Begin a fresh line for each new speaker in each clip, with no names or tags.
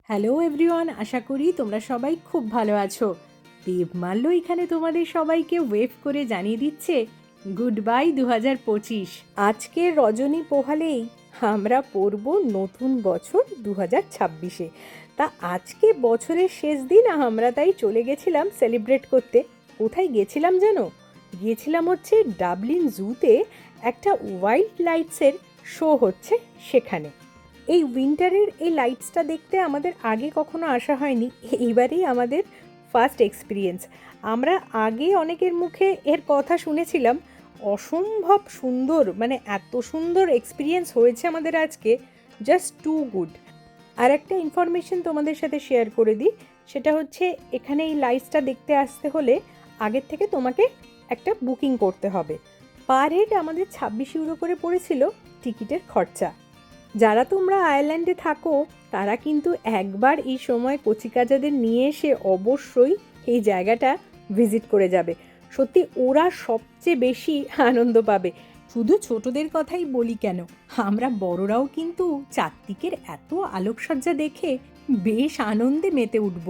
Hello everyone, আশা করি তোমরা সবাই খুব ভালো আছো। দেবমাল্য এখানে তোমাদের সবাইকে ওয়েভ করে জানিয়ে দিচ্ছে গুড বাই 2025। আজকের রজনী পোহালেই আমরা পড়ব নতুন বছর 2026-এ। তা আজকে বছরের শেষ দিন, আমরা তাই চলে গেছিলাম সেলিব্রেট করতে। কোথায় গেছিলাম জানো? গিয়েছিলাম হচ্ছে ডাবলিন জুতে, একটা ওয়াইল্ড লাইটসের শো হচ্ছে সেখানে। এই উইন্টারের এই লাইটসটা দেখতে আমাদের আগে কখনো আসা হয়নি, এইবারেই আমাদের ফার্স্ট এক্সপিরিয়েন্স। আমরা আগে অনেকের মুখে এর কথা শুনেছিলাম, অসম্ভব সুন্দর, মানে এত সুন্দর এক্সপিরিয়েন্স হয়েছে আমাদের আজকে, জাস্ট টু গুড। আর একটা ইনফরমেশন তোমাদের সাথে শেয়ার করে দিই, সেটা হচ্ছে এখানে এই লাইটসটা দেখতে আসতে হলে আগের থেকে তোমাকে একটা বুকিং করতে হবে। পার হেড আমাদের 26 ইউরো করে পড়েছিল টিকিটের খরচা। যারা তোমরা আয়ারল্যান্ডে থাকো তারা কিন্তু একবার এই সময় কচিকাচাদের নিয়ে এসে অবশ্যই এই জায়গাটা ভিজিট করে যাবে। সত্যি ওরা সবচেয়ে বেশি আনন্দ পাবে। শুধু ছোটদের কথাই বলি কেন, আমরা বড়রাও কিন্তু চারদিকের এত আলোকসজ্জা দেখে বেশ আনন্দে মেতে উঠব।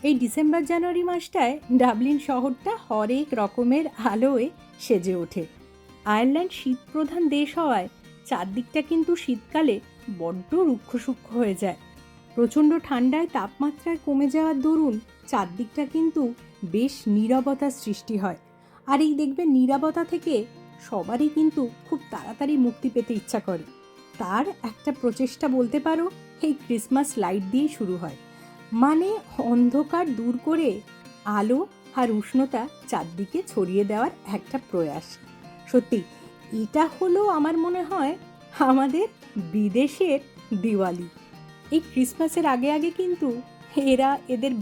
এই ডিসেম্বর জানুয়ারি মাসটায় ডাবলিন শহরটা হরেক রকমের আলোয় সেজে ওঠে। আয়ারল্যান্ড শীতপ্রধান দেশ হওয়ায় চারদিকটা কিন্তু শীতকালে বড্ড রুক্ষ হয়ে যায়। প্রচণ্ড ঠান্ডায় তাপমাত্রায় কমে যাওয়ার দরুন চারদিকটা কিন্তু বেশ নীরবতার সৃষ্টি হয়। আর এই দেখবে নীরবতা থেকে সবারই কিন্তু খুব তাড়াতাড়ি মুক্তি পেতে ইচ্ছা করে। তার একটা প্রচেষ্টা বলতে পারো এই ক্রিসমাস লাইট দিয়েই শুরু হয়। মানে অন্ধকার দূর করে আলো আর উষ্ণতা চারদিকে ছড়িয়ে দেওয়ার একটা প্রয়াস। সত্যি এটা হলো আমার মনে হয় আমাদের বিদেশের দিওয়ালি। এই ক্রিসমাসের আগে আগে কিন্তু এরা এদের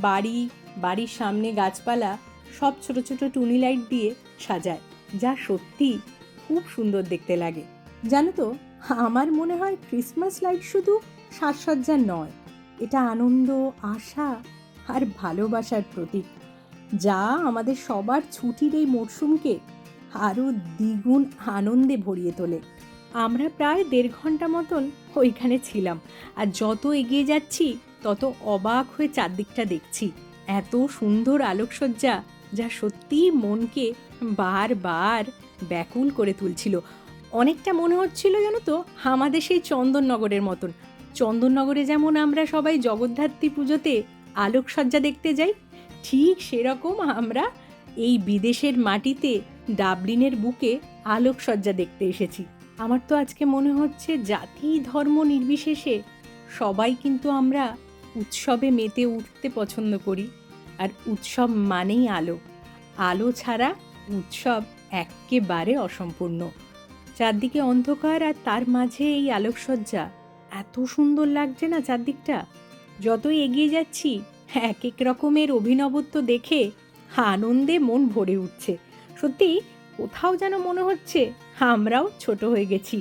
বাড়ির সামনে গাছপালা সব ছোট ছোট টুনি লাইট দিয়ে সাজায়, যা সত্যি খুব সুন্দর দেখতে লাগে। জানো তো, আমার মনে হয় ক্রিসমাস লাইট শুধু সাজসজ্জা নয়, এটা আনন্দ, আশা আর ভালোবাসার প্রতীক, যা আমাদের সবার ছুটির এই মরশুমকে আরও দ্বিগুণ আনন্দে ভরিয়ে তোলে। আমরা প্রায় 1.5 ঘন্টা মতন ওইখানে ছিলাম, আর যত এগিয়ে যাচ্ছি তত অবাক হয়ে চারদিকটা দেখছি। এত সুন্দর আলোকসজ্জা, যা সত্যিই মনকে বারবার ব্যাকুল করে তুলছিল। অনেকটা মনে হচ্ছিল জানো তো আমাদের সেই চন্দননগরের মতন। চন্দননগরে যেমন আমরা সবাই জগদ্ধাত্রী পুজোতে আলোকসজ্জা দেখতে যাই, ঠিক সেরকম আমরা এই বিদেশের মাটিতে ডাবলিনের বুকে আলোকসজ্জা দেখতে এসেছি। আমার তো আজকে মনে হচ্ছে জাতি ধর্ম নির্বিশেষে সবাই কিন্তু আমরা উৎসবে মেতে উঠতে পছন্দ করি। আর উৎসব মানেই আলো, আলো ছাড়া উৎসব একেবারে অসম্পূর্ণ। চারদিকে অন্ধকার আর তার মাঝে এই আলোকসজ্জা, এত সুন্দর লাগছে না চারদিকটা। যতই এগিয়ে যাচ্ছি এক এক রকমের অভিনবত্ব দেখে আনন্দে মন ভরে উঠছে। সত্যি কোথাও যেন মনে হচ্ছে আমরাও ছোট হয়ে গেছি।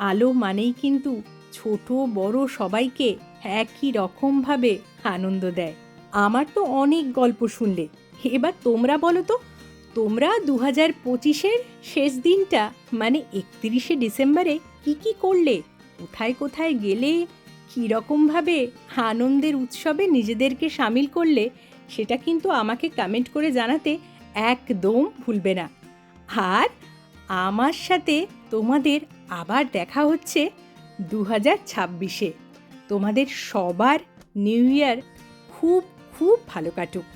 আলো মানেই কিন্তু ছোট বড় সবাইকে একই রকমভাবে আনন্দ দেয়। আমার তো অনেক গল্প শুনলে, এবার তোমরা বলো তো, তোমরা 2025-এর শেষ দিনটা মানে 31শে ডিসেম্বরে কি করলে, কোথায় কোথায় গেলে, কীরকমভাবে আনন্দের উৎসবে নিজেদেরকে সামিল করলে, সেটা কিন্তু আমাকে কমেন্ট করে জানাতে একদম ভুলবে না। আর আমার সাথে তোমাদের আবার দেখা হচ্ছে 2026-এ। তোমাদের সবার নিউ ইয়ার খুব খুব ভালো কাটুক।